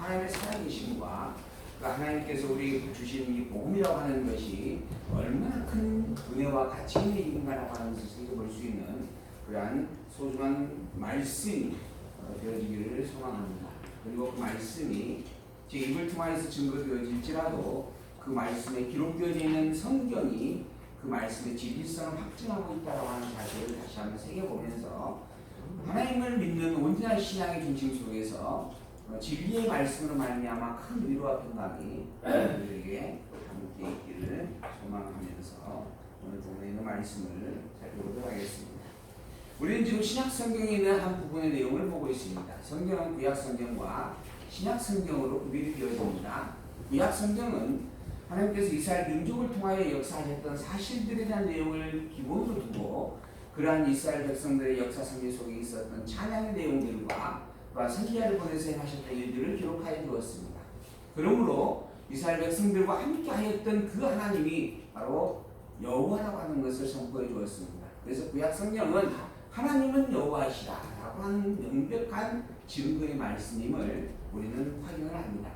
하나님의 살아계심과 그 하나님께서 우리 주신 이 복음이라고 하는 것이 얼마나 큰 은혜와 가치 있는 일인가라고 하는 것을 생각해볼 수 있는 그러한 소중한 말씀이 되어지기를 소망합니다. 그리고 그 말씀이 제 입을 통하여서 증거되어질지라도 그 말씀에 기록되어져 있는 성경이 그 말씀의 진리성을 확증하고 있다고 하는 사실을 다시 한번 새겨보면서 하나님을 믿는 온전한 신앙의 중심 속에서 진리의 말씀으로 말미암아 큰 위로와 평강이 우리에게 함께 있기를 소망하면서 오늘 본문에 있는 말씀을 살펴보도록 하겠습니다. 우리는 지금 신약 성경에 있는 한 부분의 내용을 보고 있습니다. 성경은 구약 성경과 신약 성경으로 구별이 되어집니다. 구약 성경은 하나님께서 이스라엘 민족을 통하여 역사하셨던 사실들에 대한 내용을 기본으로 두고 그러한 이스라엘 백성들의 역사 성경 속에 있었던 찬양의 내용들과 선지자를 보내서 행하셨던 일들을 기록하여 두었습니다. 그러므로 이스라엘 백성들과 함께 하였던 그 하나님이 바로 여호와라고 하는 것을 선포해 주었습니다. 그래서 구약 성경은 하나님은 여호와시다 라고 하는 명백한 증거의 말씀임을 우리는 확인을 합니다.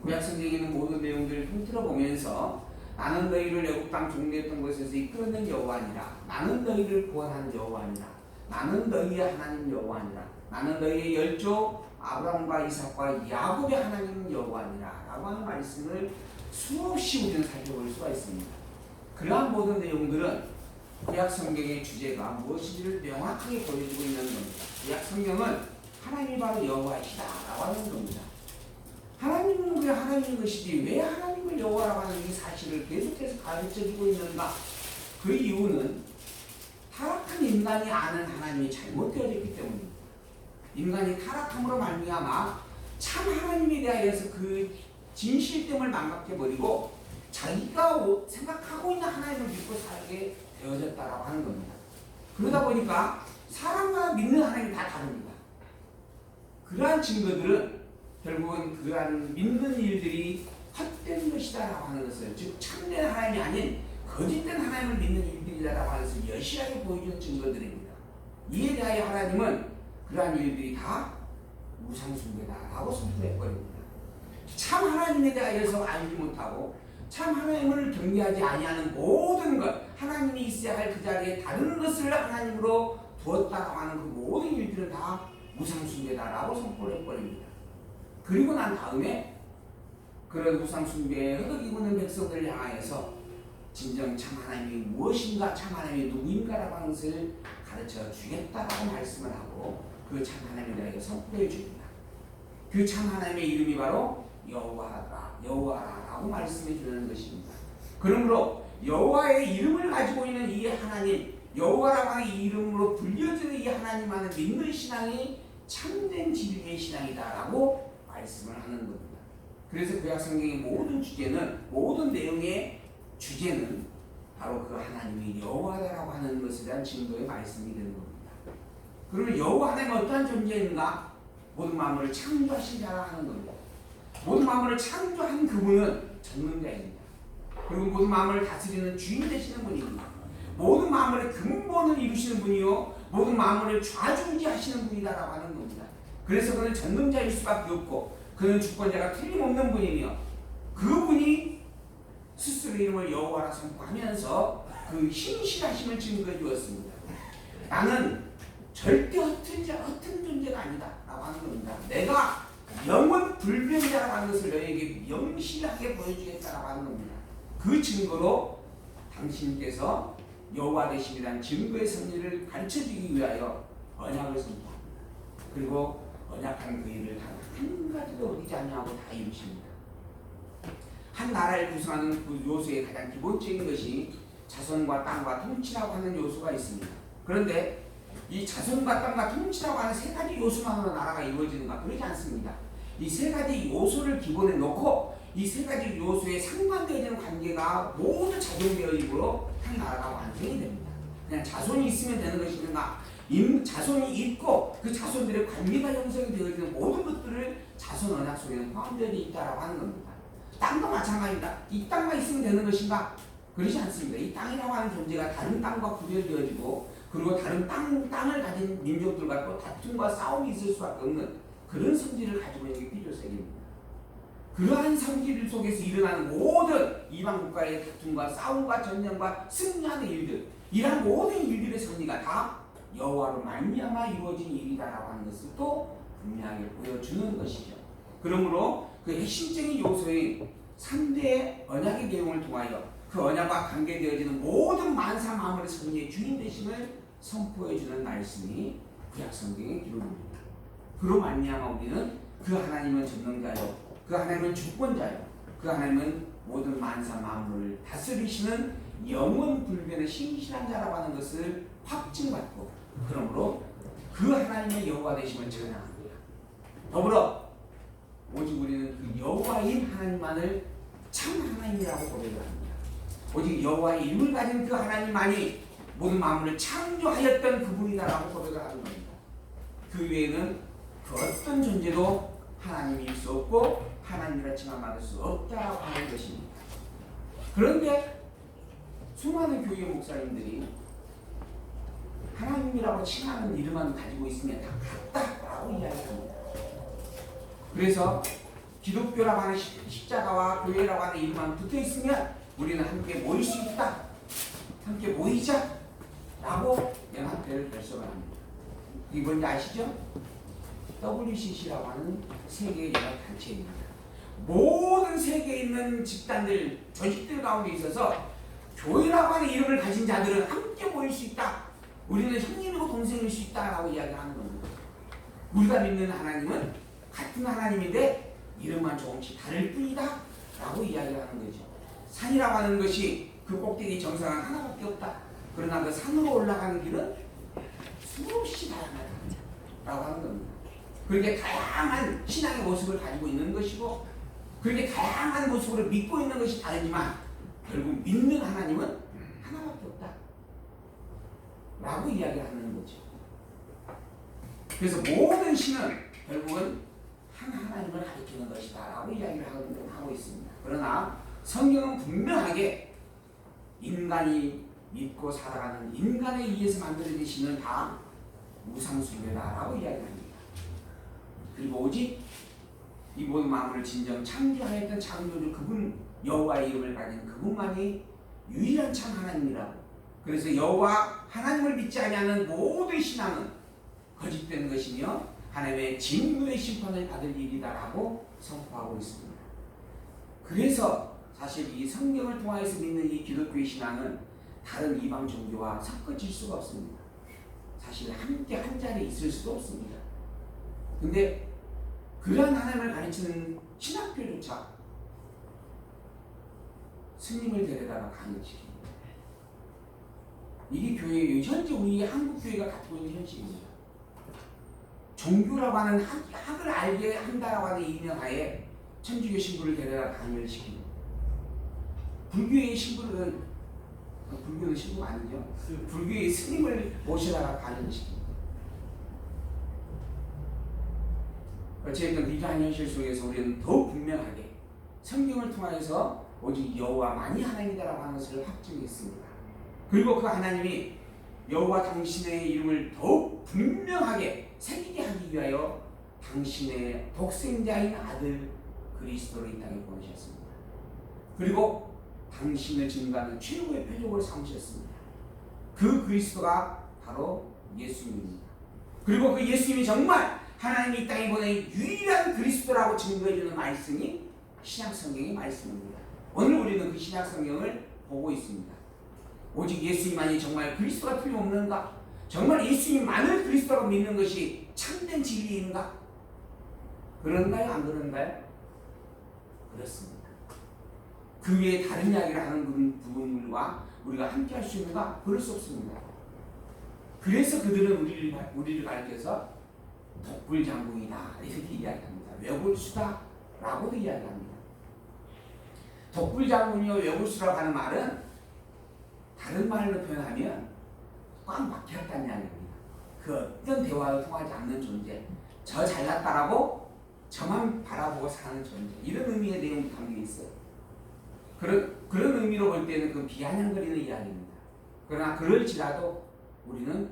구약 성경에 있는 모든 내용들을 통틀어 보면서 나는 너희를 애굽 땅 종되었던 곳에서 이끌어낸 여호와니라. 나는 너희를 구원한 여호와니라. 나는 너희의 하나님 여호와니라. 나는 너희의 열조 아브라함과 이삭과 야곱의 하나님 여호와니라 라고 하는 말씀을 수없이 우리는 살펴볼 수가 있습니다. 그러한 모든 내용들은 구약 성경의 주제가 무엇인지를 명확하게 보여주고 있는 겁니다. 구약 성경은 하나님이 바로 여호와이시다 라고 하는 겁니다. 하나님은 왜 하나님인 것이지 왜 하나님을 여호와라고 하는 이 사실을 계속해서 가르쳐주고 있는가? 그 이유는 타락한 인간이 아는 하나님이 잘못되어졌기 때문입니다. 인간이 타락함으로 말미암아 참 하나님에 대하여서 그 진실됨을 망각해버리고 자기가 생각하고 있는 하나님을 믿고 살게 되어졌다라고 하는 겁니다. 그러다 보니까 사람과 믿는 하나님이 다 다릅니다. 그러한 증거들은 결국은 그러한 믿는 일들이 헛된 것이다라고 하는 것을, 즉 참된 하나님이 아닌 거짓된 하나님을 믿는 일들이다라고 하는 것을 여실하게 보여주는 증거들입니다. 이에 대하여 하나님은 그러한 일들이 다 우상숭배다라고 선포해버립니다. 참 하나님에 대하여서 알지 못하고 참 하나님을 경외하지 아니하는 모든 것, 하나님이 있어야 할 그 자리에 다른 것을 하나님으로 두었다고 하는 그 모든 일들은 다 우상숭배다라고 선포를 해버립니다. 그리고 난 다음에 그런 우상숭배에 허덕이고 있는 백성들을 향하여서 진정 참 하나님이 무엇인가, 참 하나님이 누구인가라고 하는 것을 가르쳐 주겠다라고 말씀을 하고 그 참 하나님에 대하여 선포해 줍니다. 그 참 하나님의 이름이 바로 여호와라고 말씀해 주는 것입니다. 그러므로 여호와의 이름을 가지고 있는 이 하나님, 여호와라고 하는 이 이름으로 불려지는 이 하나님만을 믿는 신앙이 참된 진리의 신앙이다라고 말씀을 하는 겁니다. 그래서 구약 성경의 모든 주제는, 모든 내용의 주제는 바로 그 하나님이 여호와라고 하는 것에 대한 증거의 말씀이 되는 겁니다. 그러면 여호와 하나님은 어떠한 존재인가? 모든 만물을 창조하신 자라 하는 겁니다. 모든 만물을 창조한 그분은 전능자입니다. 그리고 모든 만물을 다스리는 주인 되시는 분입니다. 모든 만물의 근본을 이루시는 분이요, 모든 만물을 좌중지하시는 분이다라고 하는 겁니다. 그래서 그는 전능자일 수밖에 없고 그는 주권자가 틀림없는 분이며 그분이 스스로 이름을 여호와라 선포하면서 그 신실하심을 증거해 주었습니다. 나는 절대 허튼 존재가 아니다 라고 하는 겁니다. 내가 영원 불변자라고 하는 것을 너에게 명실하게 보여주겠다라고 하는 겁니다. 그 증거로 당신께서 여호와 되심이라는 증거의 섭리를 가르쳐주기 위하여 언약을 선포합니다. 그리고 언약한 그 일을 단 한 가지도 어기지 않냐고 다 이루십니다. 한 나라를 구성하는 그 요소의 가장 기본적인 것이 자손과 땅과 통치라고 하는 요소가 있습니다. 그런데 이 자손과 땅과 통치라고 하는 세 가지 요소만으로 나라가 이루어지는가? 그러지 않습니다. 이 세 가지 요소를 기본에 놓고 이 세 가지 요소에 상반되어지는 관계가 모두 작용되어지므로 한 나라가 완성이 됩니다. 그냥 자손이 있으면 되는 것이든가 자손이 있고 그 자손들의 관계가 형성이 되어지는 모든 것들을 자손 언약 속에는 포함되어 있다라고 하는 겁니다. 땅도 마찬가지입니다. 이 땅만 있으면 되는 것인가? 그렇지 않습니다. 이 땅이라고 하는 존재가 다른 땅과 구별되어지고 그리고 다른 땅을 가진 민족들과 또 다툼과 싸움이 있을 수밖에 없는 그런 성질을 가지고 있는 게 필요성입니다. 그러한 성질 속에서 일어나는 모든 이방 국가의 다툼과 싸움과 전쟁과 승리하는 일들, 이러한 모든 일들의 승리가 다 여호와로 말미암아 이루어진 일이다라고 하는 것을 또 분명하게 보여주는 것이죠. 그러므로 그 핵심적인 요소인 3대의 언약의 내용을 통하여 그 언약과 관계되어지는 모든 만사 만물의 승리의 주인 되심을 선포해주는 말씀이 구약 성경의 기록입니다. 그로 말미암아 우리는 그 하나님은 전능자요, 그 하나님은 주권자요, 그 하나님은 모든 만사 만물을 다스리시는 영원 불변의 신실한 자라고 하는 것을 확증받고, 그러므로 그 하나님의 여호와 되심을 전합니다. 더불어 오직 우리는 그 여호와인 하나님만을 참 하나님이라고 고백을 합니다. 오직 여호와의 이름을 가진 그 하나님만이 모든 만물을 창조하였던 그분이다라고 고백을 하는 겁니다. 그 외에는 그 어떤 존재도 하나님일 수 없고 하나님이라 칭함받을 수 없다라고 하는 것입니다. 그런데 수많은 교회 목사님들이 하나님이라고 칭하는 이름만 가지고 있으면 다 같다라고 이야기합니다. 그래서 기독교라고 하는 십자가와 교회라고 하는 이름만 붙어 있으면 우리는 함께 모일 수 있다, 함께 모이자 라고 연합회를 결성을 합니다. 이게 뭔지 아시죠? WCC라고 하는 세계의 연합단체입니다. 모든 세계에 있는 집단들, 조직들 가운데 있어서 교회라고 하는 이름을 가진 자들은 함께 모일 수 있다, 우리는 형님이고 동생일 수 있다라고 이야기하는 겁니다. 우리가 믿는 하나님은 같은 하나님인데 이름만 조금씩 다를 뿐이다 라고 이야기하는 거죠. 산이라고 하는 것이 그 꼭대기 정상은 하나밖에 없다. 그러나 그 산으로 올라가는 길은 수없이 다양하다라고 하는 겁니다. 그렇게 다양한 신앙의 모습을 가지고 있는 것이고, 그렇게 다양한 모습으로 믿고 있는 것이 다르지만 결국 믿는 하나님은 하나밖에 없다 라고 이야기하는 거죠. 그래서 모든 신은 결국은 한 하나님을 가리키는 것이다 라고 이야기를 하고 있습니다. 그러나 성경은 분명하게 인간이 믿고 살아가는 인간에 의해서 만들어진 신은 다 우상숭배다라고 이야기합니다. 그리고 오직 이 모든 만물을 진정 창조하였던 창조주 그분 여호와의 이름을 가진 그분만이 유일한 참 하나님이라고. 그래서 여호와 하나님을 믿지 아니하는 모든 신앙은 거짓된 것이며 하나님의 진노의 심판을 받을 일이다라고 선포하고 있습니다. 그래서 사실 이 성경을 통해서 믿는 이 기독교의 신앙은 다른 이방 종교와 섞어질 수가 없습니다. 사실 함께 한 자리에 있을 수도 없습니다. 근데 그러한 하나님을 가르치는 신학교조차 스님을 데려다가 강의시킵니다. 이게 교회예요. 현재 우리 한국 교회가 갖고 있는 현실입니다. 종교라고 하는 학을 알게 한다라고 하는 이념하에 천주교 신부를 데려다 강의를 시킵니다. 불교의 신부는, 불교는 신부가 아니죠. 불교의 스님을 모셔다가 강의를 시킵니다. 어쨌든 이러한 현실 속에서 우리는 더욱 분명하게 성경을 통하여서 오직 여호와만이 하나님이다라고 하는 것을 확증했습니다. 그리고 그 하나님이 여호와 당신의 이름을 더욱 분명하게 새기게 하기 위하여 당신의 독생자인 아들 그리스도를 이 땅에 보내셨습니다. 그리고 당신을 증거하는 최고의 표적으로 삼으셨습니다. 그 그리스도가 바로 예수님입니다. 그리고 그 예수님이 정말 하나님이 이 땅에 보낸 유일한 그리스도라고 증거해주는 말씀이 신약성경의 말씀입니다. 오늘 우리는 그 신약성경을 보고 있습니다. 오직 예수님만이 정말 그리스도가 틀림없는가? 정말 예수님만을 그리스도라고 믿는 것이 참된 진리인가? 그런가요? 안 그런가요? 그렇습니다. 그 외에 다른 이야기를 하는 부분들과 우리가 함께 할 수 있는가? 그럴 수 없습니다. 그래서 그들은 우리를 가르쳐서 독불장군이다 이렇게 이야기합니다. 외골수다 라고도 이야기합니다. 독불장군이요 외골수라고 하는 말은 다른 말로 표현하면 꽉 막혔다는 이야기입니다. 그 어떤 대화도 통하지 않는 존재, 저 잘났다라고 저만 바라보고 사는 존재, 이런 의미의 내용이 담겨 있어요. 그런 의미로 볼 때는 그 비아냥거리는 이야기입니다. 그러나 그럴지라도 우리는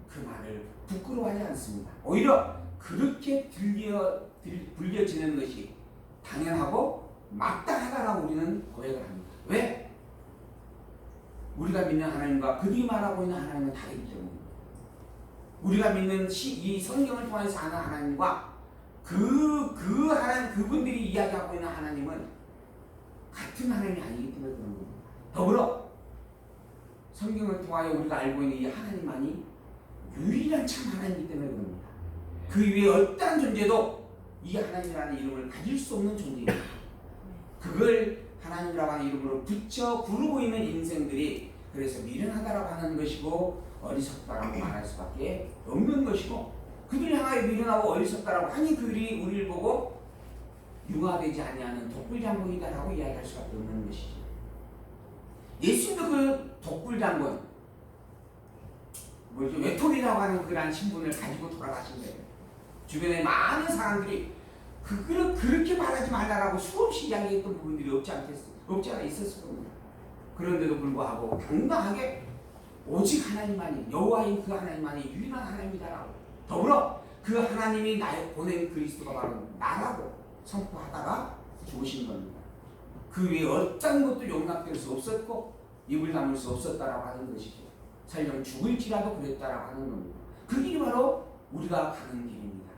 그 말을 부끄러워하지 않습니다. 오히려 그렇게 불려지는 것이 당연하고 우리가 믿는 하나님과 그들이 말하고 있는 하나님은 다르기 때문에 우리가 믿는 이 성경을 통해서 아는 하나님과 그 하나님 그분들이 이야기하고 있는 하나님은 같은 하나님이 아니기 때문에 그런 겁니다. 더불어 성경을 통하여 우리가 알고 있는 이 하나님만이 유일한 참 하나님이기 때문에 그런 겁니다. 그 위에 어떠한 존재도 이 하나님이라는 이름을 가질 수 없는 존재입니다. 그걸 하나님이라고 하는 이름으로 붙여 부르고 있는 인생들이 그래서 미련하다라고 하는 것이고 어리석다라고 말할 수밖에 없는 것이고 그들이 향하여 미련하고 어리석다라고 하니 그들이 우리를 보고 융화되지 아니하는 독불장군이다라고 이야기할 수밖에 없는 것이죠. 예수님도 그 독불장군 외톨이라고 하는 그러한 신분을 가지고 돌아가신 거예요. 주변에 많은 사람들이 그렇게 말하지 말라라고 수없이 이야기했던 부분들이 없지 않아 있었을 겁니다. 그런데도 불구하고 당당하게 오직 하나님만이 여호와인 그 하나님만이 유일한 하나님이다라고 더불어 그 하나님이 나의 보낸 그리스도가 바로 나라고 선포하다가 죽으신 겁니다. 그 위에 어떤 것도 용납될 수 없었고 입을 다물 수 없었다라고 하는 것이죠. 설령 죽을지라도 그랬다라고 하는 겁니다. 그 길이 바로 우리가 가는 길입니다.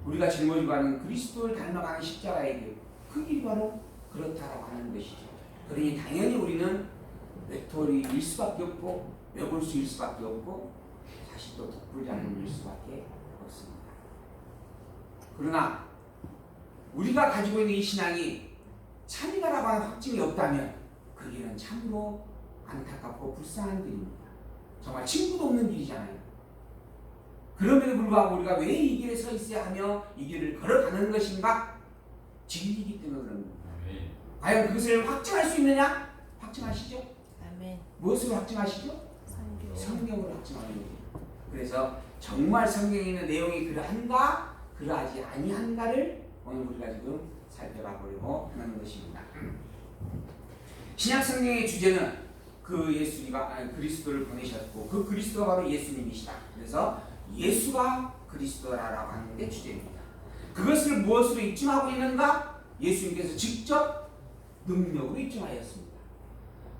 우리가 짊어지고 가는 그리스도를 닮아가는 십자가의 길, 그 길이 바로 그렇다라고 하는 것이죠. 그러니 당연히 우리는 외톨이일 수밖에 없고 외골수일 수밖에 없고 사실 또 독불장군일 수밖에 없습니다. 그러나 우리가 가지고 있는 이 신앙이 참이다라고 하는 확증이 없다면 그 길은 참으로 안타깝고 불쌍한 길입니다. 정말 친구도 없는 길이잖아요. 그럼에도 불구하고 우리가 왜 이 길에 서 있어야 하며 이 길을 걸어가는 것인가? 진리이기 때문에 그런 겁니다. 과연 그것을 확증할 수 있느냐? 확증하시죠? 아멘. 무엇으로 확증하시죠? 성경으로 확증하는 거죠. 그래서 정말 성경에 있는 내용이 그러한가 그러하지 아니한가를 오늘 우리가 지금 살펴봐 보려고 하는 것입니다. 신약 성경의 주제는 그 예수가 그리스도를 보내셨고 그 그리스도가 바로 예수님이시다. 그래서 예수가 그리스도라고 하는 게 주제입니다. 그것을 무엇으로 입증하고 있는가? 예수님께서 직접 능력으로 입증하였습니다.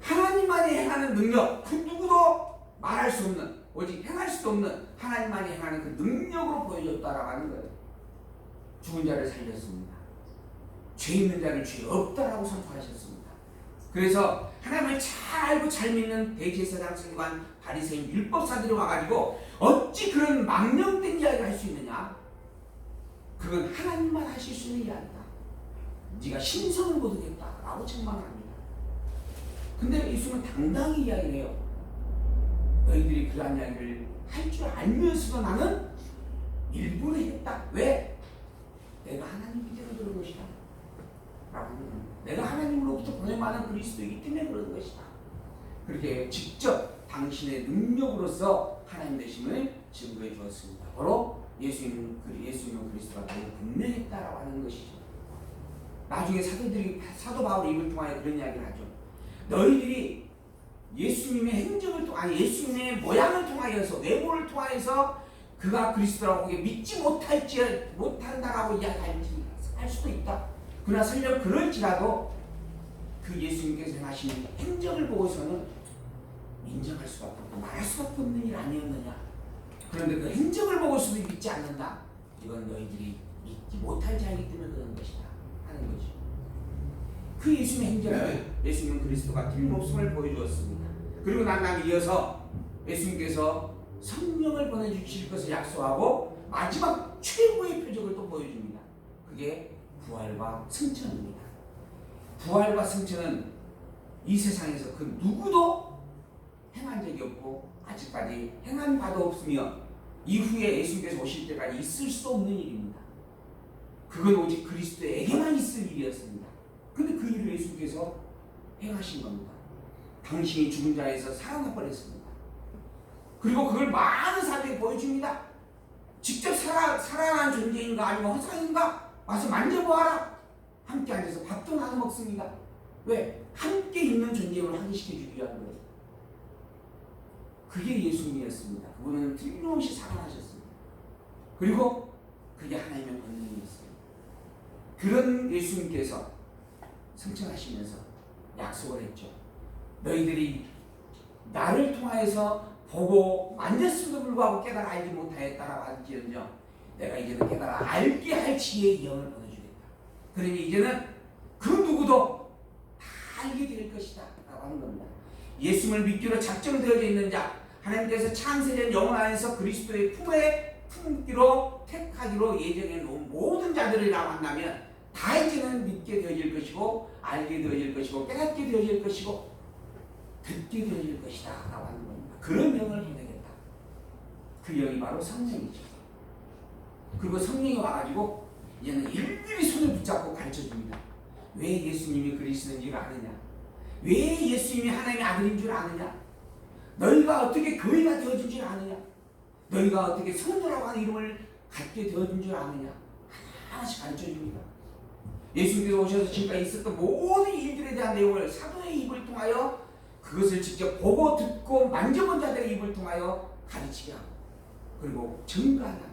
하나님만이 행하는 능력, 그 누구도 말할 수 없는, 오직 행할 수도 없는 하나님만이 행하는 그 능력으로 보여줬다라고 하는 거예요. 죽은 자를 살렸습니다. 죄 있는 자를 죄 없다라고 선포하셨습니다. 그래서 하나님을 잘 알고 잘 믿는 대제사장, 서기관, 바리새인, 율법사들이 와가지고 어찌 그런 망령된 이야기를 할 수 있느냐? 그건 하나님만 하실 수 있는 이야기다. 네가 신성을 거두겠다라고 책망합니다. 근데 예수는 당당히 이야기를 해요. 너희들이 그러한 이야기를 할 줄 알면서도 나는 일부러 했다. 왜? 내가 하나님이기 때문에 그런 것이다. 라고 내가 하나님으로부터 보내받은 그리스도이기 때문에 그런 것이다. 그렇게 직접 당신의 능력으로서 하나님 되심을 증거해 주었습니다. 바로 예수님은 그리스도가 더욱 분명했다라고 하는 것이죠. 나중에 사도 바울의 입을 통하여 그런 이야기를 하죠. 너희들이 예수님의 행적을 통하여 예수님의 모양을 통하여서 외모를 통하여서 그가 그리스도라고 믿지 못한다라고 이야기할 수도 있다. 그러나 설령 그럴지라도 그 예수님께서 행하신 행적을 보고서는 인정할 수밖에 없고 말할 수밖에 없는 일 아니었느냐. 그런데 그 행적을 보고서도 믿지 않는다. 이건 너희들이 믿지 못할 자이기 때문에 그런 것이다 하는 거죠. 그 예수님의 행적을 예수님은 그리스도가 틀림없음을 보여주었습니다. 그리고 난 이어서 예수님께서 성령을 보내주실 것을 약속하고 마지막 최고의 표적을 또 보여줍니다. 그게 부활과 승천입니다. 부활과 승천은 이 세상에서 그 누구도 행한 적이 없고 아직까지 행한 바도 없으며 이후에 예수님께서 오실 때까지 있을 수 없는 일입니다. 그건 오직 그리스도에게만 있을 일이었습니다. 그런데 그 일을 예수님께서 행하신 겁니다. 당신이 죽은 자에서 살아나 버렸습니다. 그리고 그걸 많은 사람에게 보여줍니다. 직접 살아난 존재인가 아니면 허상인가? 와서 만져보아라. 함께 앉아서 밥도 나눠 먹습니다. 왜? 함께 있는 존재임을 확인시켜주기 위한 거예요. 그게 예수님이었습니다. 그분은 틀림없이 살아나셨습니다. 그리고 그게 하나님의 권능이었어요. 그런 예수님께서 승천하시면서 약속을 했죠. 너희들이 나를 통하여서 보고 만졌음에도 불구하고 깨달아 알지 못하였다라고 할지언정 내가 이제는 깨달아 알게 할 지혜의 영을 보내주겠다. 그러니 이제는 그 누구도 다 알게 될 것이다 라고 하는 겁니다. 예수를 믿기로 작정되어져 있는 자, 하나님께서 창세전 영혼 안에서 그리스도의 품에 품기로 택하기로 예정해 놓은 모든 자들이라고 한다면 다 이제는 믿게 되어질 것이고 알게 되어질 것이고 깨닫게 되어질 것이고 듣게 되어질 것이다 라고 하는 겁니다. 그런 영을 보내겠다. 그 영이 바로 성령이죠. 그리고 성령이 와가지고 이제는 일일이 손을 붙잡고 가르쳐줍니다. 왜 예수님이 그리스도인지를 아느냐, 왜 예수님이 하나님의 아들인 줄 아느냐, 너희가 어떻게 교회가 되어진 줄 아느냐, 너희가 어떻게 성도라고 하는 이름을 갖게 되어진 줄 아느냐, 하나씩 가르쳐줍니다. 예수님께서 오셔서 지금까지 있었던 모든 일들에 대한 내용을 사도의 입을 통하여 그것을 직접 보고 듣고 만져본 자들의 입을 통하여 가르치게 하고 그리고 증가합니다.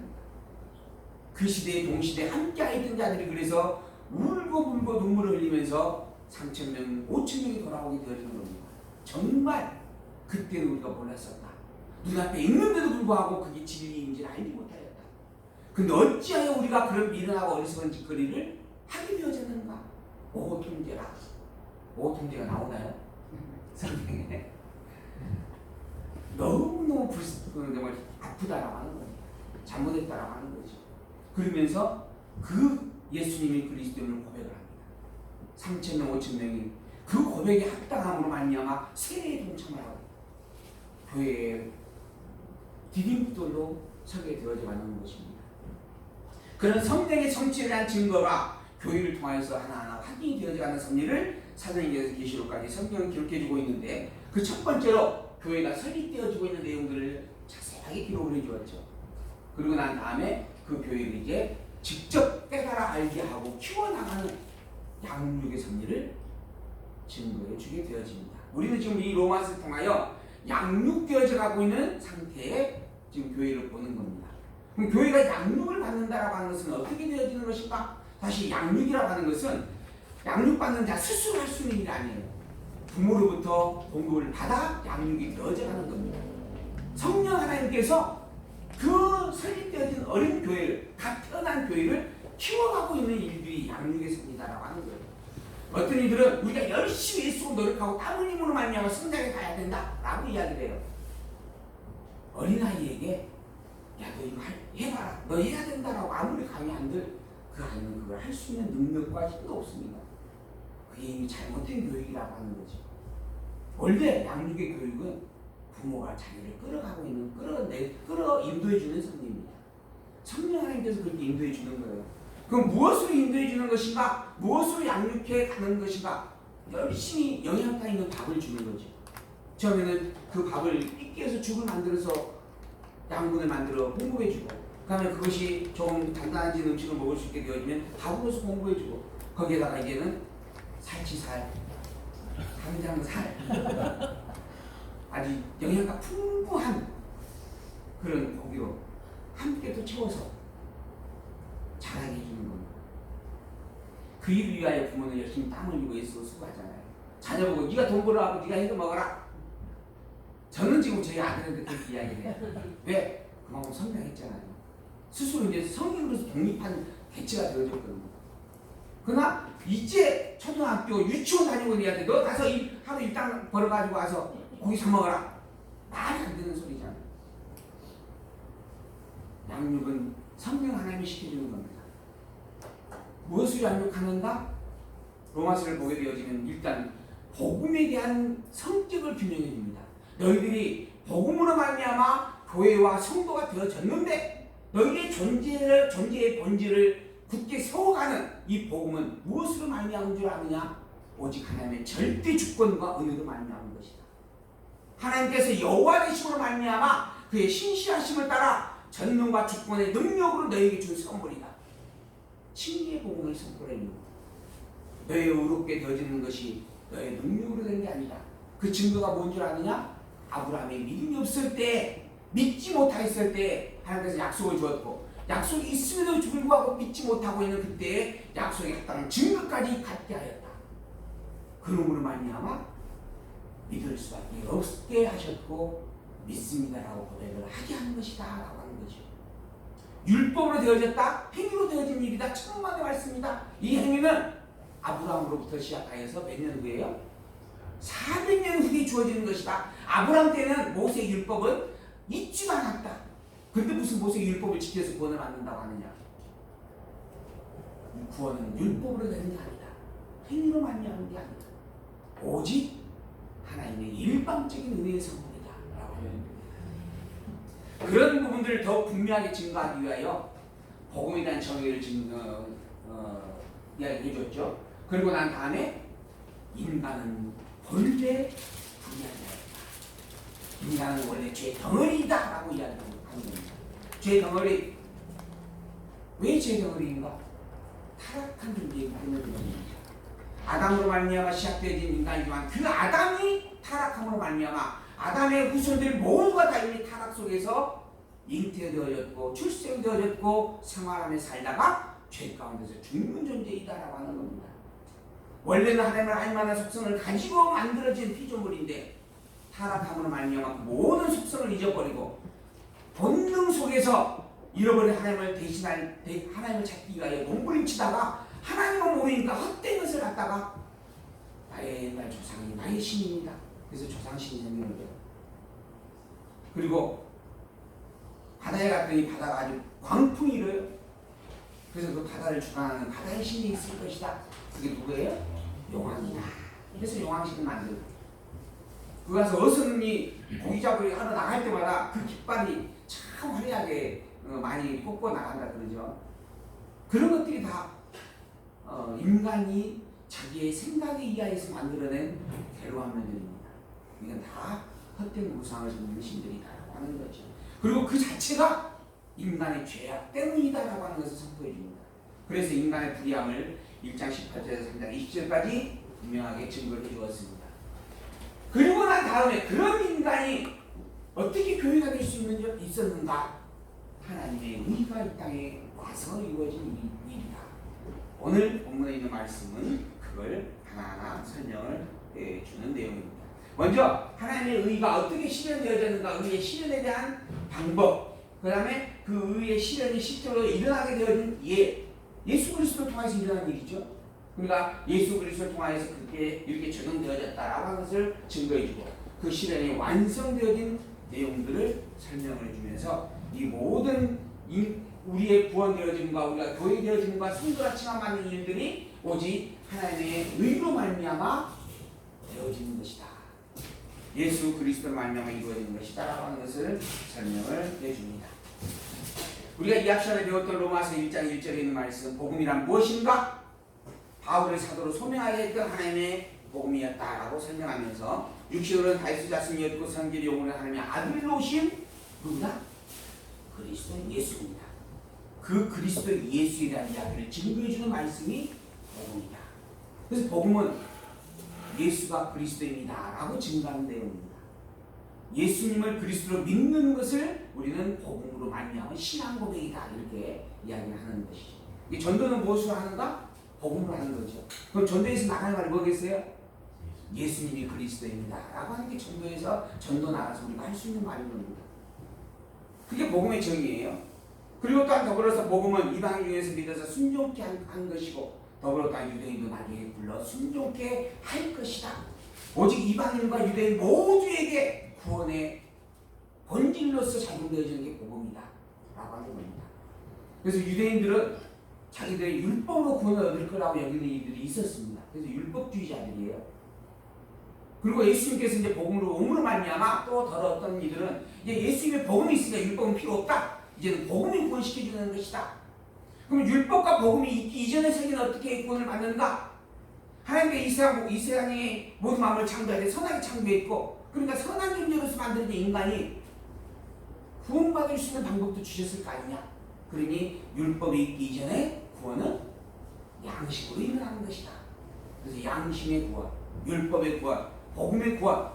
그 시대에 동시대에 함께 있던 자들이 그래서 울고 불고 눈물을 흘리면서 3,000명, 5,000명이 돌아오게 되어지는 겁니다. 정말 그때는 우리가 몰랐었다. 눈앞에 있는데도 불구하고 그게 진리인지를 알지 못하였다. 근데 어찌하여 우리가 그런 미련하고 어리석은 짓거리를 하게 되어졌는가? 오통제라. 오통제가 나오나요? 성경에 너무너무 정말 아프다라고 하는 거예요. 잘못했다라고 하는 거죠. 그러면서 그 예수님이 그리스도임을 고백을 합니다. 3,000명, 5,000명이 그 고백에 합당함으로 말미암아 세례에 동참을 하고 교회의 디딤돌로 서게 되어져 가는 것입니다. 그런 성령의 성취에 한 증거가 교회를 통하여서 하나하나 확인이 되어가는 섭리를 사도행전에서 계시록까지 성경은 기록해주고 있는데 그 첫 번째로 교회가 설립되어지고 있는 내용들을 자세하게 기록을 해주었죠. 그리고 난 다음에 그 교회를 이제 직접 깨달아 알게 하고 키워나가는 양육의 섭리를 증거해 주게 되어집니다. 우리는 지금 이 로마서를 통하여 양육되어져 가고 있는 상태에 지금 교회를 보는 겁니다. 그럼 교회가 양육을 받는다라고 하는 것은 어떻게 되어지는 것인가? 사실 양육이라고 하는 것은 양육받는 자 스스로 할 수 있는 일이 아니에요. 부모로부터 공급을 받아 양육이 되어져 가는 겁니다. 성령 하나님께서 그 설립되어진 어린 교회를, 갓 태어난 교회를 키워가고 있는 일들이 양육의 섭리다라고 하는 거예요. 어떤 이들은 우리가 열심히 애쓰고 노력하고 땀 흘림으로 말미암아 성장에 가야 된다라고 이야기를 해요. 어린아이에게 야 너 이거 해봐라, 너 해야 된다라고 아무리 강의 한들 그 아이는 그걸 할 수 있는 능력과 힘도 없습니다. 그게 이미 잘못된 교육이라고 하는 거죠. 원래 양육의 교육은 부모가 자녀를 끌어가고 있는, 끌어 인도해 주는 섭리입니다. 성령 하나님께서 그렇게 인도해 주는 거예요. 그럼 무엇으로 인도해 주는 것인가? 무엇으로 양육해 가는 것인가? 열심히 영양가 있는 밥을 주는 거죠. 처음에는 그 밥을 삐끼해서 죽을 만들어서 양분을 만들어 공급해 주고, 그 다음에 그것이 좀 단단해진 음식을 먹을 수 있게 되어지면 밥으로서 공급해 주고, 거기에다가 이제는 살치살, 간장살, 아주 영양가 풍부한 그런 고기로 함께 또 채워서 자라게 해주는 겁니다. 그 일을 위하여 부모는 열심히 땀 흘리고 애쓰고 수고하잖아요. 자녀 보고 네가 돈 벌어갖고 네가 해서 먹어라. 저는 지금 저희 아들한테 그렇게 이야기해요. 왜? 그만큼 성장했잖아요. 스스로 이제 성인으로서 독립한 개체가 되어졌거든요. 그러나 이제 초등학교 유치원 다니고 있는 애한테 너 가서 하루 일당 벌어가지고 와서 고기 사 먹어라. 말이 안 되는 소리잖아요. 양육은 성령 하나님이 시켜주는 겁니다. 무엇을 양육하는가? 로마서를 보게 되어지면 일단 복음에 대한 성격을 규명해 줍니다. 너희들이 복음으로 말미암아 교회와 성도가 되어졌는데 너희의 존재의 본질을 굳게 세워가는 이 복음은 무엇으로 말미암은 줄 아느냐? 오직 하나님의 절대 주권과 은혜로 말미암은 것이다. 하나님께서 여호와 되심으로 말미암아 그의 신실하심을 따라 전능과 주권의 능력으로 너희에게 준 선물이다. 진리의 복음을 선포해 있는 것. 너희 의롭게 되어지는 것이 너의 능력으로 된 게 아니다. 그 증거가 뭔 줄 아느냐? 아브라함의 믿음이 없을 때, 믿지 못했을 때 하나님께서 약속을 주었고, 약속이 있음에도 불구하고 믿지 못하고 있는 그때에 약속에 합당한 증거까지 갖게 하였다. 그러므로 말미암아 믿을 수밖에 없게 하셨고 믿습니다라고 고백을 하게 하는 것이다 라고 하는 거죠. 율법으로 되어졌다, 행위로 되어진 일이다. 천만의 말씀이다. 이 행위는 아브라함으로부터 시작하여서 몇 년 후에요? 400년 후에 주어지는 것이다. 아브라함 때는 모세 율법은 있지도 않았다. 근데 무슨 모세 율법을 지켜서 구원을 받는다고 하느냐? 구원은 율법으로 되는 게 아니다. 행위로 말미암은 게 아니다. 오직 하나님의 일방적인 은혜의 선물이다 라고 하는 그런 부분들을 더 분명하게 증거하기 위하여 복음에 대한 정의를 이야기해 줬죠. 그리고 난 다음에 인간은 본래 불의하다. 인간은 원래 죄 덩어리이다 라고 이야기하는 겁니다. 죄 덩어리. 왜 죄 덩어리인가? 타락한 존재이기 때문입니다. 아담으로 말미암아 시작되어진 인간이지만 그 아담이 타락함으로 말미암아 아담의 후손들 모두가 다 이미 타락 속에서 잉태되어졌고 출생되어졌고 생활하며 살다가 죄 가운데서 죽는 존재이다라고 하는 겁니다. 원래는 하나님을 알만한 속성을 가지고 만들어진 피조물인데 타락함으로 말미암아 모든 속성을 잊어버리고 본능 속에서 잃어버린 하나님을 대신할 하나님을 찾기 위하여 몸부림치다가 하나님을 모르니까 헛된 것을 갖다가 나의 옛날 조상이 나의 신입니다. 그래서 조상신이 생기는 거예요. 그리고 바다에 갔더니 바다가 아주 광풍이 일어요. 그래서 그 바다를 주관하는 바다의 신이 있을 것이다. 그게 누구예요? 용왕이다. 그래서 용왕신을 만들고 그 가서 어선이 고기 잡으러 하러 나갈 때마다 그 깃발이 참 화려하게 많이 꽂고 나간다 그러죠. 그런 것들이 다 인간이 자기의 생각에 의하여서 만들어낸 괴로운 면들입니다. 이건 다 헛된 무상을 짓는 신들이다라고 하는 거죠. 그리고 그 자체가 인간의 죄악 때문이다라고 하는 것을 선포해 줍니다. 그래서 인간의 불의함을 1장 18절에서 3장 20절까지 분명하게 증거를 주었습니다. 그리고 난 다음에 그런 인간이 어떻게 교회가 될 수 있었는가? 하나님의 의가 이 땅에 와서 이루어진 일이다. 오늘 본문에 있는 말씀은 그걸 하나하나 설명을 주는 내용입니다. 먼저 하나님의 의가 어떻게 실현되어졌는가, 의의 실현에 대한 방법, 그 다음에 그 의의 실현이 실제로 일어나게 되어진 예수 그리스도를 통해서 일어난 일이죠. 그러니까 예수 그리스도를 통해서 그게 이렇게 적용되어졌다라고 하는 것을 증거해주고 그 실현이 완성되어진 내용들을 설명을 해주면서 이 모든 우리의 구원되어짐과 우리가 교회되어짐과 성도가 칭함받는 일들이 오직 하나님의 의로 말미암아 되어지는 것이다. 예수 그리스도로 말미암아 이루어지는 것이다 라고 하는 것을 설명을 해줍니다. 우리가 이 앞시간에 배웠던 로마서 1장 1절에 있는 말씀 복음이란 무엇인가? 바울을 사도로 소명하게 했던 하나님의 복음이었다라고 설명하면서 육신으로는 다윗의 자손이었고 성결이 영으로는 하나님의 아들로 오신 누구다? 그리스도 예수입니다. 그 그리스도 예수에 대한 이야기를 증거해주는 말씀이 복음이다. 그래서 복음은 예수가 그리스도입니다 라고 증거하는 내용입니다. 예수님을 그리스도로 믿는 것을 우리는 복음으로 말미암은 신앙 고백이다 이렇게 이야기를 하는 것이죠. 이 전도는 무엇으로 하는가? 복음으로 하는 거죠. 그럼 전도에서 나가는 말이 뭐겠어요? 예수님이 그리스도입니다 라고 하는 게 전도에서 전도 나가서 우리가 할 수 있는 말인 겁니다. 그게 복음의 정의예요. 그리고 또한 더불어서 복음은 이방 중에서 믿어서 순종케 한 것이고 더불어 또한 유대인도 나중에 불러 순종케 할 것이다. 오직 이방인과 유대인 모두에게 구원의 본질로서 작용되어지는 게 복음이다 라고 하는 겁니다. 그래서 유대인들은 자기들의 율법으로 구원을 얻을 거라고 여기는 이들이 있었습니다. 그래서 율법주의자들이에요. 그리고 예수님께서 이제 복음으로 옴으로 말미암아 또 더러 어떤 이들은 이제 예수님의 복음이 있으니까 율법은 필요 없다. 이제는 복음이 구원시켜주는 것이다. 그럼 율법과 복음이 있기 이전의 세계는 어떻게 구원을 받는가? 하나님께 이 세상에 모든 마음을 창조하되 선하게 창조했고 그러니까 선한 존재로서 만든 인간이 구원받을 수 있는 방법도 주셨을 거 아니냐? 그러니 율법이 있기 이전에 구원은 양식으로 일어나는 것이다. 그래서 양심의 구원, 율법의 구원, 복음의 구원,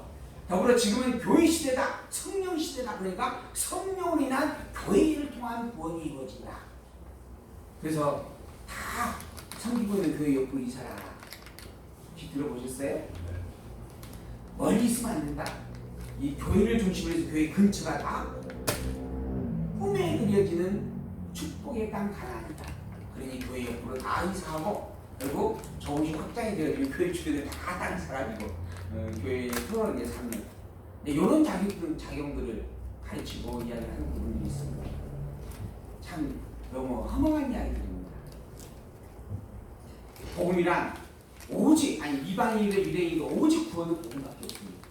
더불어 지금은 교회 시대다, 성령 시대다. 그러니까 성령을 인한 교회를 통한 구원이 이루어진다. 그래서 다 섬기고 있는 교회 옆구 이사라. 혹시 들어보셨어요? 멀리 있으면 안 된다. 이 교회를 중심으로 해서 교회 근처가 다 꿈에 그려지는 축복의 땅 가나안이다. 그러니 교회 옆으로 다 이사하고 그리고 조금씩 확장이 되어지면 교회 주변에 다 다른 사람이고 교회에 편하게 사는 이런 작용들을 가르치고 이야기하는 부분이 있습니다. 참 너무 허망한 이야기들입니다. 복음이란 오직 이방인이든 유대인이든 오직 구원은 복음밖에 없습니다.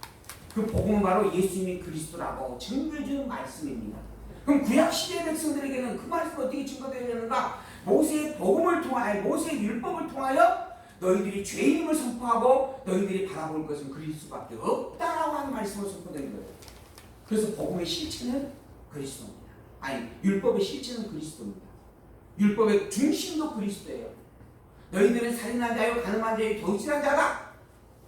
그 복음은 바로 예수님이 그리스도라고 증거해주는 말씀입니다. 그럼 구약시대 백성들에게는 그 말씀을 어떻게 증거되어야 되는가? 모세의 복음을 통하여 모세의 율법을 통하여 너희들이 죄인임을 선포하고 너희들이 바라볼 것은 그리스도밖에 없다라고 하는 말씀을 선포된 거예요. 그래서 복음의 실체는 그리스도입니다. 율법의 실체는 그리스도입니다. 율법의 중심도 그리스도예요. 너희들은 살인한 자요 가늠한 자요 도둑질한 자다.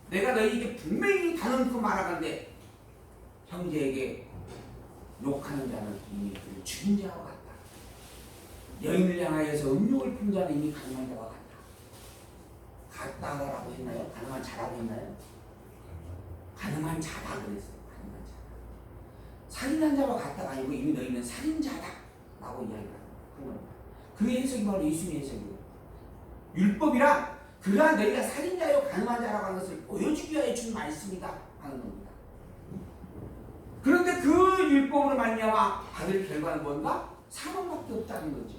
내가 너희에게 분명히 단언코 말하건대 형제에게 욕하는 자는 이미 그를 죽인 자와 같다. 여인을 향하여서 음욕을 품 자는 이미 가늠한 자와 같다. 같다라고 했나요? 가늠한 자라고 했나요? 가늠한 자다 그랬어요. 가늠한 자다. 살인한 자와 같다가 아니고 이미 너희는 살인자다 라고 이야기를 하는 겁니다. 그 해석이 바로 예수님의 해석이에요. 율법이란 그러한 너희가 살인자요 가늠한 자라고 하는 것을 보여주기 위하여 준 말씀이다 하는 겁니다. 그런데 그 율법으로 말미암아 받을 결과는 뭔가? 사망밖에 없다는 거죠.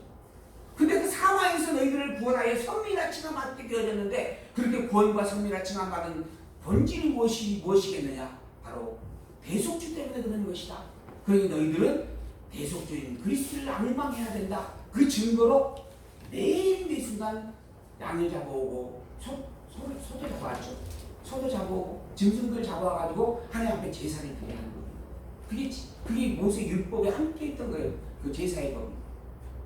근데 그 사망에서 너희들을 구원하여 선미나 칭함받게 되어졌는데 그렇게 구원과 선미나 칭함받은 본질이 무엇이겠느냐? 바로 대속주 때문에 그런 것이다. 그러니 너희들은 대속주인 그리스도를 앙망해야 된다. 그 증거로 매일 매순간 양을 잡아오고 소도 잡아왔죠. 소도 잡아오고 짐승들 잡아와가지고 하나님 앞에 제사를 드려야 하는 겁니다. 그게 모세 율법에 함께 있던 거예요. 그 제사의 법이.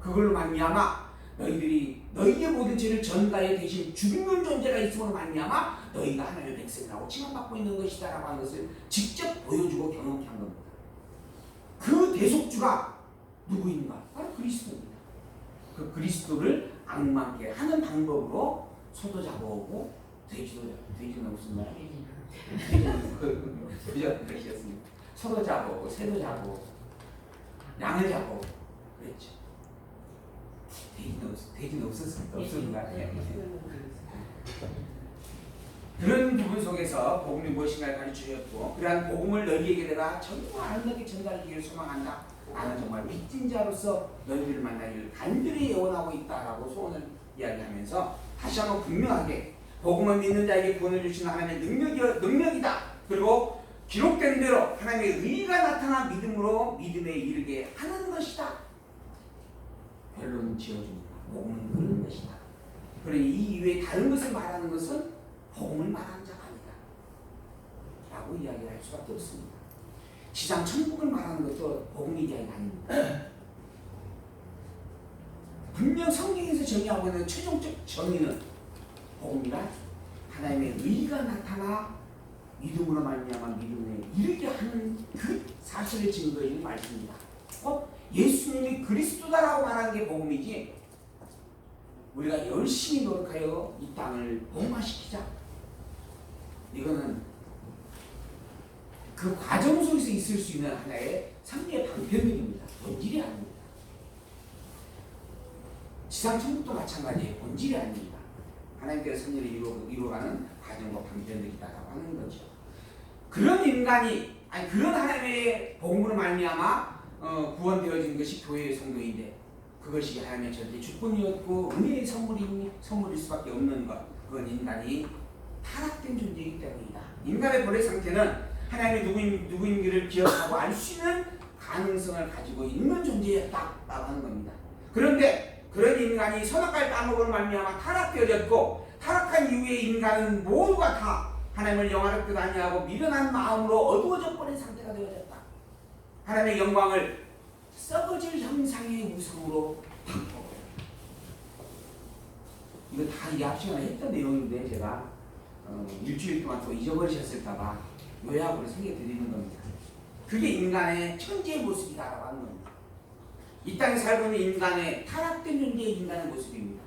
그걸로 말미암아 너희들이 너희의 모든 죄를 전가에 대신 죽는 존재가 있음으로 말미암아 너희가 하나님의 백성이라고 칭함받고 있는 것이다라고 하는 것을 직접 보여주고 경험케 한 겁니다. 그 대속주가 누구인가? 바로 그리스도입니다. 그 그리스도를 앙망케 하는 방법으로 소도 잡아오고 돼지는 없었나요? 돼지는 그러셨습니다. 소도 잡아오고 새도 잡아오고 양을 잡아오고 그랬죠. 돼지는 없었는가? 그런 부분 속에서 복음이 무엇인가를 가르쳐주었고 그러한 복음을 너희에게 내가 정말 아름답게 전달하기를 소망한다. 나는 정말 믿진 자로서 너희들을 만나기를 간절히 애원하고 있다라고 소원을 이야기하면서 다시 한번 분명하게 복음을 믿는 자에게 구원을 주시는 하나님의 능력이다. 그리고 기록된 대로 하나님의 의가 나타나 믿음으로 믿음에 이르게 하는 것이다. 결론은 지어줍니다. 복음은 그런 것이다. 그러니 이 이외에 다른 것을 말하는 것은 복음을 말하는 자가 아니다 라고 이야기를 할 수밖에 없습니다. 지상 천국을 말하는 것도 복음의 이야기가 아닙니다. 분명 성경에서 정의하고 있는 최종적 정의는 복음이란 하나님의 의가 나타나 믿음으로 말미암아 믿음에 이르게 하는 그 사실을 증거해 주는 말씀입니다. 예수님이 그리스도다라고 말하는 게 복음이지 우리가 열심히 노력하여 이 땅을 복음화시키자 이거는 그 과정 속에서 있을 수 있는 하나의 상대의 방편들입니다. 본질이 아닙니다. 지상 천국도 마찬가지예요. 본질이 아닙니다. 하나님께서 선율을 이루어가는 과정과 방편들이다라고 하는 거죠. 그런 인간이 그런 하나님의 복음으로 말미암아 구원되어진 것이 교회의 성도인데 그것이 하나님의 절대 주권이었고 은혜의 선물일 수밖에 없는 것 그건 인간이 타락된 존재이기 때문이다. 인간의 본래 상태는 하나님의 누구인지를 기억하고 알 수 있는 가능성을 가지고 있는 존재였다라고 하는 겁니다. 그런데 그런 인간이 선악과를 따먹으로 말미암아 타락되어졌고 타락한 이후에 인간은 모두가 다 하나님을 영화롭게 아니하고 미련한 마음으로 어두워져 버린 상태가 되어졌다. 하나님의 영광을 썩어질 형상의 우상으로 바꿔버렸다. 이거 다 이 앞시간에 했던 내용인데 제가 일주일 동안 또 잊어버리셨을까봐 요약으로 새겨드리는 겁니다. 그게 인간의 천재의 모습이다라고 하는 겁니다. 이 땅에 살고 있는 인간의 타락된 존재의 인간의 모습입니다.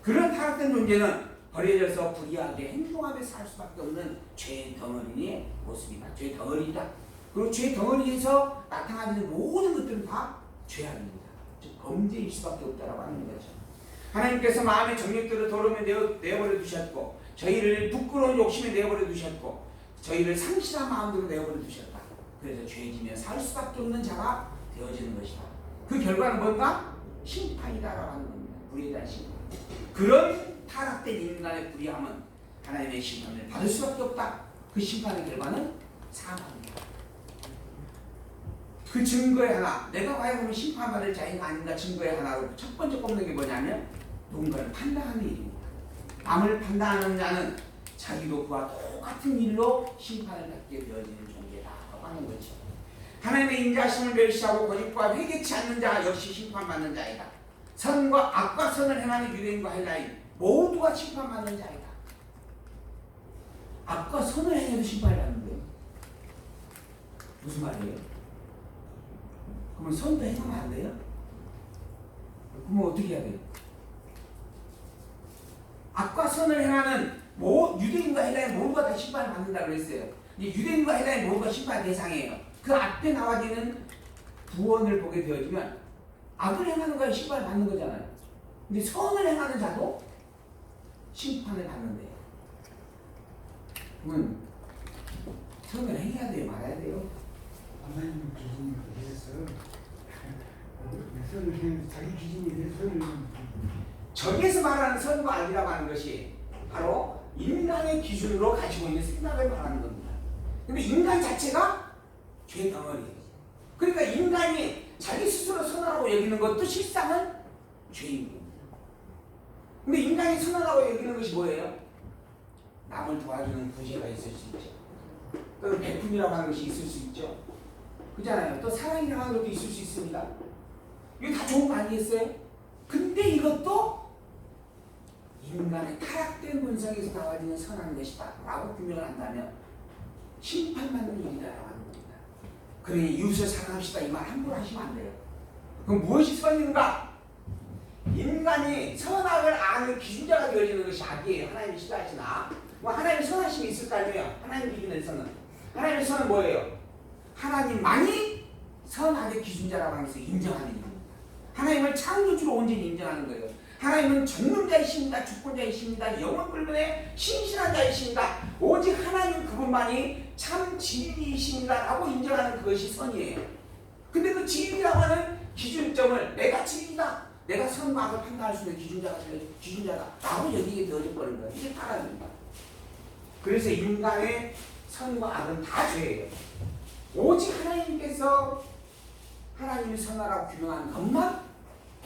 그런 타락된 존재는 버려져서 불의하게 행동하며 살 수밖에 없는 죄의 덩어리의 모습이다. 죄의 덩어리다. 그리고 죄의 덩어리에서 나타나는 모든 것들은 다 죄악입니다. 즉 범죄일 수밖에 없다라고 하는 거죠. 하나님께서 마음의 정욕대로 더러움에 내어버려 두셨고 저희를 부끄러운 욕심에 내어버려 두셨고 저희를 상실한 마음대로 내어버려 두셨다. 그래서 죄지며 살 수밖에 없는 자가 되어지는 것이다. 그 결과는 뭔가? 심판이다라고 하는 겁니다. 불의에 대한 심판. 그런 타락된 인간의 불의함은 하나님의 심판을 받을 수밖에 없다. 그 심판의 결과는 사망입니다. 그 증거의 하나, 내가 과연 심판받을 자인가 아닌가 증거의 하나로 첫 번째 꼽는 게 뭐냐면 누군가를 판단하는 일입니다. 남을 판단하는 자는 자기도 그와 똑같은 일로 심판을 받게 되어지는 존재라고 하는 거죠. 하나님의 인자하심을 멸시하고 거짓과 회개치 않는 자 역시 심판받는 자이다. 선과 악과 선을 행하는 유대인과 헬라인 모두가 심판받는 자이다. 악과 선을 행해도 심판을 받는 거예요. 무슨 말이에요? 그러면 선도 행하면 안 돼요? 그러면 어떻게 해야 돼요? 악과 선을 행하는 유대인과 헬라인 모두가 다 심판을 받는다 그랬어요. 유대인과 헬라인 모두가 심판 대상이에요. 그 앞에 나와지는 구원을 보게 되어지면 악을 행하는 거에 심판을 받는 거잖아요. 근데 선을 행하는 자도 심판을 받는데요. 그러면 선을 행해야 돼요? 말아야 돼요? 하나님 기준이 그래서 선을 행 자기 기준이 왜 선을 저기에서 말하는 선과 악이라고 하는 것이 바로 인간의 기준으로 가지고 있는 생각을 말하는 겁니다. 근데 인간 자체가 죄 덩어리예요. 그러니까 인간이 자기 스스로 선하라고 여기는 것도 실상은 죄인 겁니다. 근데 인간이 선하라고 여기는 것이 뭐예요? 남을 도와주는 구제가 있을 수 있죠. 또 베품이라고 하는 것이 있을 수 있죠. 그렇잖아요. 또 사랑이라고 하는 것도 있을 수 있습니다. 이거 다 좋은 거 아니겠어요? 근데 이것도 인간의 타락된 본성에서 나와지는 선한 것이다 라고 규명을 한다면 심판받는 일이다라고 하는 겁니다. 그러니 이웃을 사랑합시다 이 말 함부로 하시면 안 돼요. 그럼 무엇이 선인가? 인간이 선악을 아는 기준자가 되어지는 것이 악이에요. 하나님이 싫어하시나? 뭐 하나님의 선하심이 있을 거 아니에요. 하나님 기준에서는. 하나님의 선은 뭐예요? 하나님만이 선악의 기준자라고 하면서 인정하는 일입니다. 하나님을 창조주로 온전히 인정하는 거예요. 하나님은 전능자이십니다. 주권자이십니다. 영원 불변의 신실한 자이십니다. 오직 하나님 그분만이 참 진리이십니다 라고 인정하는 그것이 선이에요. 근데 그 진리라고 하는 기준점을 내가 진리다, 내가 선과 악을 판단할 수 있는 기준자다 라고 여기게 되어져 버린 거예요. 이게 타락입니다. 그래서 인간의 선과 악은 다 죄예요. 오직 하나님께서 하나님이 선하라고 규명한 것만